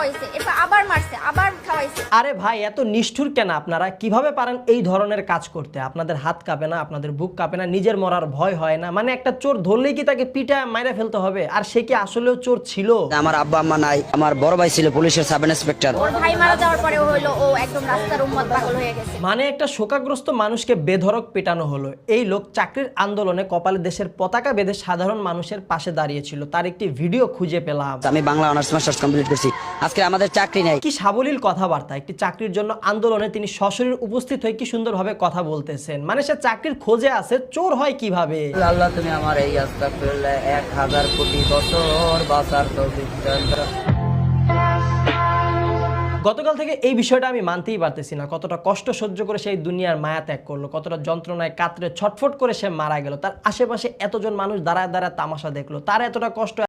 খাওয়াইছে, এরপর আবার মারছে, আবার খাওয়াইছে। আরে ভাই এত নিষ্ঠুর কেন আপনারা? কিভাবে পারেন এই ধরনের কাজ করতে? আপনাদের হাত কাঁপে না, আপনাদের বুক কাঁপে না, নিজের মরার ভয় হয় না? মানে একটা চোর ধরলেই কি তাকে পিটা মাইরা ফেলতে হবে? আর সে কি আসলেও চোর ছিল? আমার আব্বা আম্মা নাই, আমার বড় ভাই ছিল পুলিশের সাব ইন্সপেক্টর। ওর ভাই মারা যাওয়ার পরে হলো ও একদম রাস্তার উম্মত পাগল হয়ে গেছে। মানে একটা শোকাগ্রস্ত মানুষকে বেধড়ক পেটানো হলো। এই লোক চাকরির আন্দোলনে কপালে দেশের পতাকা বেঁধে সাধারণ মানুষের পাশে দাঁড়িয়েছিল। তার একটি ভিডিও খুঁজে পেলাম। আমি বাংলা অনার্স মাস্টার্স কমপ্লিট করছি, আজকে আমাদের চাকরি নাই। কি সাবলীল কথাবার্তা! একটি চাকরির জন্য আন্দোলনে তিনি সশরীর উপস্থিত হয়ে কি সুন্দরভাবে কথা বলতেছেন। মানে সে চাকরির খোঁজে আছে, চোর হয় কিভাবে? আল্লাহ তুমি আমার এই আস্তাগফিরুল্লাহ 1000 কোটি বছর বাঁচার তৌফিক দান করো। গতকাল থেকে এই বিষয়টা আমি মানতেই পারতেছি না। কতটা কষ্ট সহ্য করে সেই দুনিয়ার মায়া ত্যাগ করলো, কতটা যন্ত্রণায় কাতরে ছটফট করে সে মারা গেল। তার আশেপাশে এতজন মানুষ দাঁড়ায় দাঁড়ায় তামাশা দেখলো, তার এতটা কষ্ট